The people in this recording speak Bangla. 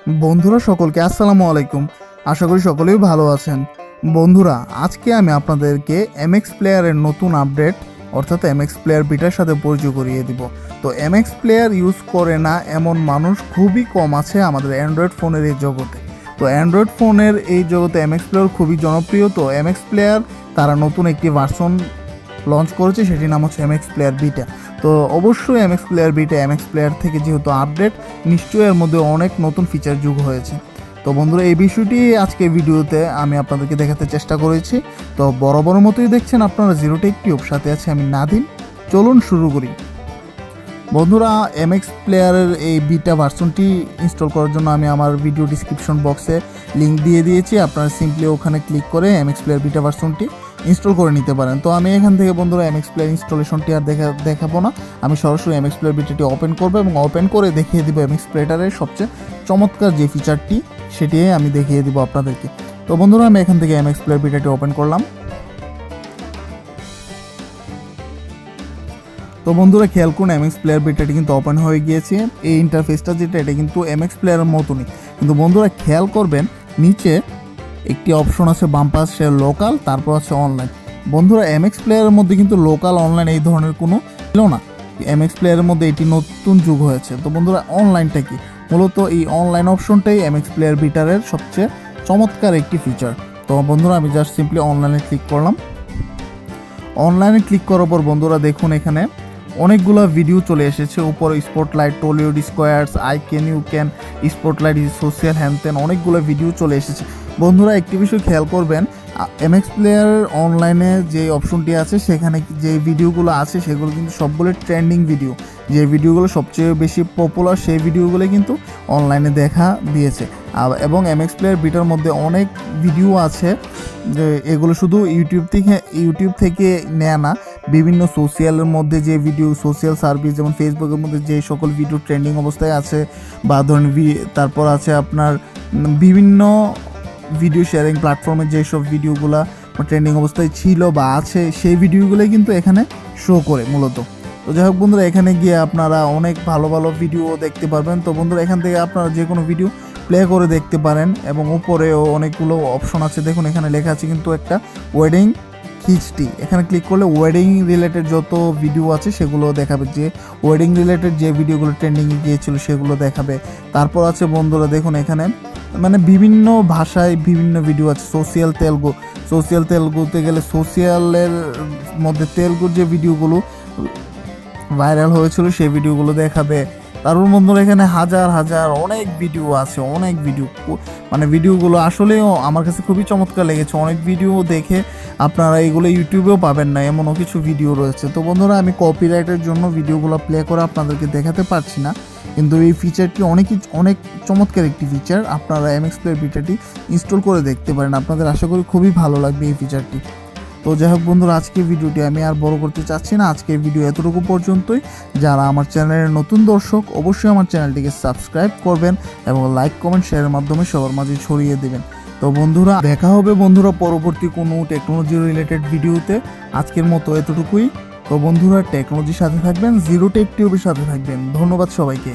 বন্ধুরা সকলকে আসসালামু আলাইকুম। আশা করি সকলেই ভালো আছেন। বন্ধুরা, আজকে আমি আপনাদেরকে এমএক্স প্লেয়ারের নতুন আপডেট অর্থাৎ এমএক্স প্লেয়ার বিটার সাথে পরিচয় করিয়ে দিব। তো এমএক্স প্লেয়ার ইউজ করে না এমন মানুষ খুবই কম আছে আমাদের অ্যান্ড্রয়েড ফোনের এই জগতে। তো অ্যান্ড্রয়েড ফোনের এই জগতে এমএক্স প্লেয়ার খুবই জনপ্রিয়। তো এমএক্স প্লেয়ার তারা নতুন একটি ভার্সন লঞ্চ করেছে, সেটির নাম হচ্ছে এমএক্স প্লেয়ার বিটা। তো অবশ্যই MX player beta MX player থেকে যেহেতু আপডেট, নিশ্চয়ই এর মধ্যে অনেক নতুন ফিচার যোগ হয়েছে। তো বন্ধুরা, এই বিষয়টি আজকে ভিডিওতে আমি আপনাদেরকে দেখাতে চেষ্টা করেছি। তো বড় মতোই দেখছেন আপনারা জিরো টেক টিউব, সাথে আছে আমি নাদিম। চলুন শুরু করি। বন্ধুরা, এমএক্স প্লেয়ারের এই বিটা ভার্সনটি ইনস্টল করার জন্য আমি আমার ভিডিও ডিসক্রিপশন বক্সে লিঙ্ক দিয়ে দিয়েছি। আপনারা সিম্পলি ওখানে ক্লিক করে এমএক্স প্লেয়ার বিটা ভার্সনটি ইনস্টল করে নিতে পারেন। তো আমি এখান থেকে বন্ধুরা এমএক্স প্লেয়ার ইনস্টলেশনটি আর দেখাবো না, আমি সরাসরি এমএক্স প্লেয়ার বিটাটি ওপেন করবো এবং ওপেন করে দেখিয়ে দিব এমএক্স প্লেয়ারের সবচেয়ে চমৎকার যে ফিচারটি সেটি আমি দেখিয়ে দিব আপনাদেরকে। তো বন্ধুরা, আমি এখান থেকে এমএক্স প্লেয়ার বিটাটি ওপেন করলাম। তো বন্ধুরা, খেয়াল করুন এমএক্স প্লেয়ার বিটাটি কিন্তু ওপেন হয়ে গিয়েছে। এই ইন্টারফেসটা যেটা, এটা কিন্তু এমএক্স প্লেয়ারের মতনই, কিন্তু বন্ধুরা খেয়াল করবেন নিচে একটি অপশন আছে বাম পাশে লোকাল, তারপর আছে অনলাইন। বন্ধুরা, এমএক্স প্লেয়ারের মধ্যে কিন্তু লোকাল অনলাইন এই ধরনের কোনো ছিল না, এমএক্স প্লেয়ারের মধ্যে এটি নতুন যুগ হয়েছে। তো বন্ধুরা, অনলাইনটা কি? মূলত এই অনলাইন অপশনটাই এমএক্স প্লেয়ার বিটারের সবচেয়ে চমৎকার একটি ফিচার। তো বন্ধুরা, আমি জাস্ট সিম্পলি অনলাইনে ক্লিক করলাম। অনলাইনে ক্লিক করার পর বন্ধুরা দেখুন এখানে অনেকগুলো ভিডিও চলে এসেছে। উপরে spotlight, Tollywood squares, I can you can, spotlight social হ্যান্ডতেন, অনেকগুলো ভিডিও চলে এসেছে। বন্ধুরা, একটি বিষয় খেয়াল করবেন, এমএক্স প্লেয়ার অনলাইনে যে অপশনটি আছে সেখানে যে ভিডিওগুলো আছে সেগুলো কিন্তু সবগুলো ট্রেন্ডিং ভিডিও। যে ভিডিওগুলো সবচেয়ে বেশি পপুলার সেই ভিডিওগুলো কিন্তু অনলাইনে দেখা দিয়েছে। এবং এমএক্স প্লেয়ার বিটার মধ্যে অনেক ভিডিও আছে যে এগুলো শুধু ইউটিউব থেকে নেয়া না, বিভিন্ন সোশ্যালের মধ্যে যে ভিডিও, সোশ্যাল সার্ভিস যেমন ফেসবুকের মধ্যে যে সকল ভিডিও ট্রেন্ডিং অবস্থায় আছে, বা ধরুন তারপর আছে আপনার বিভিন্ন ভিডিও শেয়ারিং প্ল্যাটফর্মে যেসব ভিডিওগুলো ট্রেন্ডিং অবস্থায় ছিল বা আছে সেই ভিডিওগুলোই কিন্তু এখানে শো করে মূলত। তো যাই হোক বন্ধুরা, এখানে গিয়ে আপনারা অনেক ভালো ভালো ভিডিও দেখতে পারবেন। তো বন্ধুরা, এখান থেকে আপনারা যে কোনো ভিডিও প্লে করে দেখতে পারেন। এবং উপরেও অনেকগুলো অপশন আছে, দেখুন এখানে লেখা আছে কিন্তু একটা ওয়েডিং খিচটি। এখানে ক্লিক করলে ওয়েডিং রিলেটেড যত ভিডিও আছে সেগুলো দেখাবে, যে ওয়েডিং রিলেটেড যে ভিডিওগুলো ট্রেন্ডিংয়ে গিয়েছিল সেগুলো দেখাবে। তারপর আছে বন্ধুরা দেখুন এখানে মানে বিভিন্ন ভাষায় বিভিন্ন ভিডিও আছে। সোশ্যাল তেলুগুতে গেলে সোশ্যালের মধ্যে তেলুগুর যে ভিডিওগুলো ভাইরাল হয়েছিল সেই ভিডিওগুলো দেখাবে। তারপর বন্ধুরা এখানে হাজার হাজার অনেক ভিডিও আছে, অনেক ভিডিও, মানে ভিডিওগুলো আসলেও আমার কাছে খুবই চমৎকার লেগেছে। অনেক ভিডিও দেখে আপনারা এগুলো ইউটিউবেও পাবেন না, এমনও কিছু ভিডিও রয়েছে। তো বন্ধুরা, আমি কপিরাইটের জন্য ভিডিওগুলো প্লে করে আপনাদেরকে দেখাতে পারছি না, কিন্তু এই ফিচারটি অনেক চমৎকার একটি ফিচার। আপনারা এমএক্স প্লেয়ার বিটাটি ইনস্টল করে দেখতে পারেন, আপনাদের আশা করি খুবই ভালো লাগবে এই ফিচারটি। তো যাই হোক বন্ধুরা, আজকের ভিডিওটি আমি আর বড় করতে চাচ্ছি না, আজকের ভিডিও এতটুকু পর্যন্তই। যারা আমার চ্যানেলের নতুন দর্শক অবশ্যই আমার চ্যানেলটিকে সাবস্ক্রাইব করবেন এবং লাইক কমেন্ট শেয়ারের মাধ্যমে সবার মাঝে ছড়িয়ে দেবেন। তো বন্ধুরা, দেখা হবে বন্ধুরা পরবর্তী কোনো টেকনোলজি রিলেটেড ভিডিওতে। আজকের মতো এতটুকুই। তো বন্ধুরা, টেকনোলজির সাথে থাকবেন, জিরো টেক টিউবের সাথে থাকবেন। ধন্যবাদ সবাইকে।